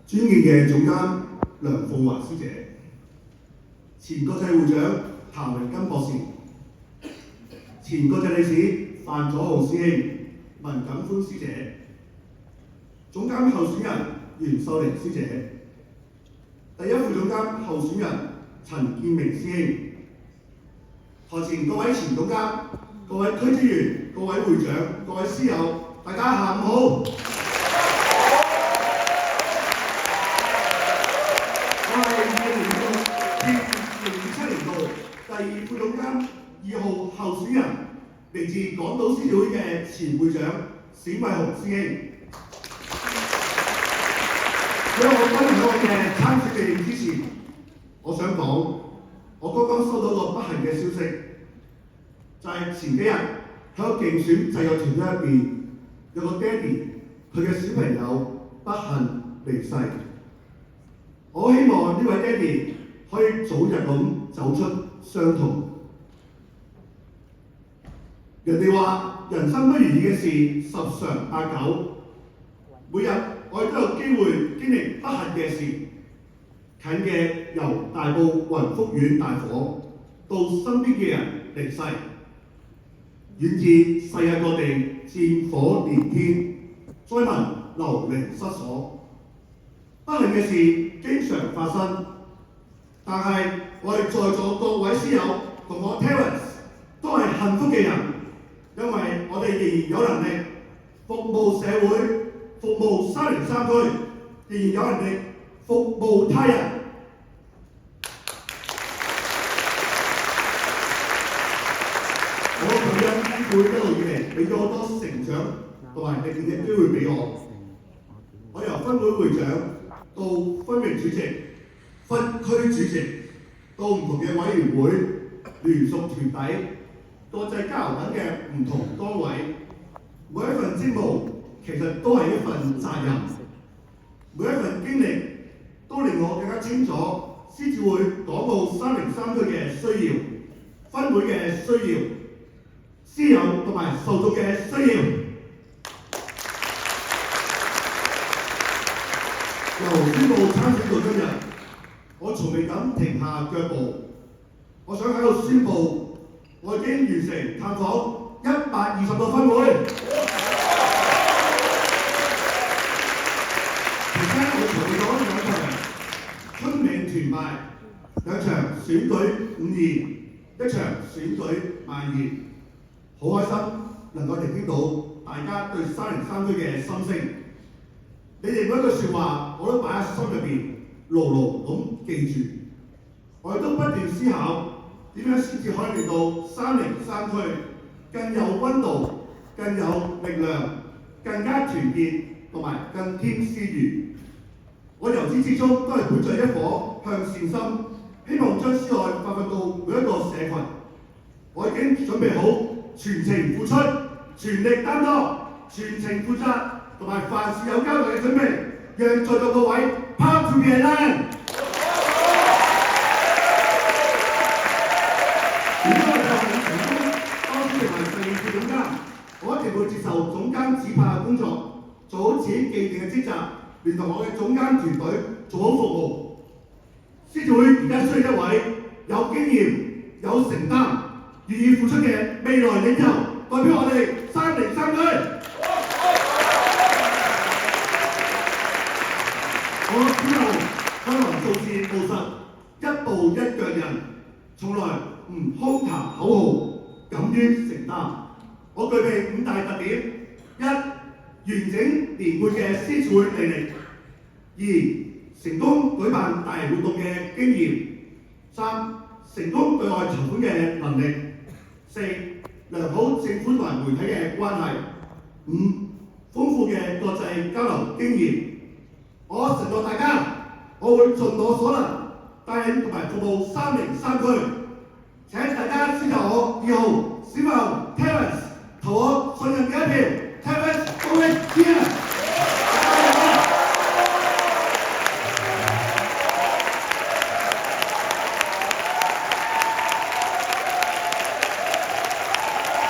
尊敬嘅總監梁鳳華師姐、前國際會長譚榮根博士、前國際理事范佐浩師兄、文錦歡師姐、總監候選人袁秀玲師姐、第一副總監候選人陳建明師兄、台前各位前總監、各位區職員、各位會長、各位師友，大家下午好。我係2006-2007年度第二副總監2號候選人，嚟自港島獅子會嘅前會長冼偉雄師兄。喺我分享我嘅參選理念之前，我想講，我剛剛收到個不幸嘅消息，就係前幾日喺個競選製作團隊入邊，有個爹哋佢嘅小朋友不幸離世。我希望呢位爹哋可以早日咁走出傷痛。人哋話人生不如意嘅事十常八九，每日我哋都有機會經歷不幸嘅事。近嘅由大埔雲福苑大火到身邊嘅人離世，遠至世界各地戰火連天，災民流離失所。不幸嘅事經常發生，但係我哋在座各位師友同我 Terence 都係幸福嘅人，因為我哋仍然有能力服務社會、服務303區，仍然有能力服務他人。我感恩師傅一路以嚟俾咗好多成長同埋歷練嘅機會俾我。我由分會會長到分會主席、分區主席，到唔同嘅委員會、聯屬團體、國際交流等嘅唔同崗位，每一份職務其實都係一份責任，每一份經歷都令我更加清楚獅子會港澳303區嘅需要、分會嘅需要、師友同埋受眾嘅需要。由宣布參選到今日，我從未敢停下腳步。我想喺度宣布，我已經完成探訪120個分會。而家我籌備咗2場春茗團拜，2場選舉521場選舉萬熱，好開心能夠聆聽到大家對303區嘅心聲。你哋每一句説話，我都擺喺心入邊，牢牢咁記住。我亦都不斷思考點樣先至可以令到303區更有溫度、更有力量、更加團結同埋更添思源。我由始至終都係本着一顆向善心，希望將施愛發揮到每一個社群。我已經準備好全程付出、全力擔當、全程負責，同埋凡事有交代嘅準備，讓在座各位拋票嘅人。如果我哋成功當選成為第2副總監，我一定會接受總監指派嘅工作，做好自己既定嘅職責，聯同我嘅總監團隊做好服務。獅子會而家需要一位有經驗、有承擔、願意付出嘅未來領袖，代表我哋303區。我之後向來做事務實，一步一腳印，從來唔空談口號，敢於承擔。我具備5大特點：1、完整連貫嘅獅子會履歷；2、成功舉辦大型活動嘅經驗；3、成功對外籌款嘅能力；4、良好政府同埋媒體嘅關係；5、豐富嘅國際交流經驗。我承諾大家，我會盡我所能帶領同埋服務303區。請大家支持我2號冼偉雄 Terence 投我信任嘅一票。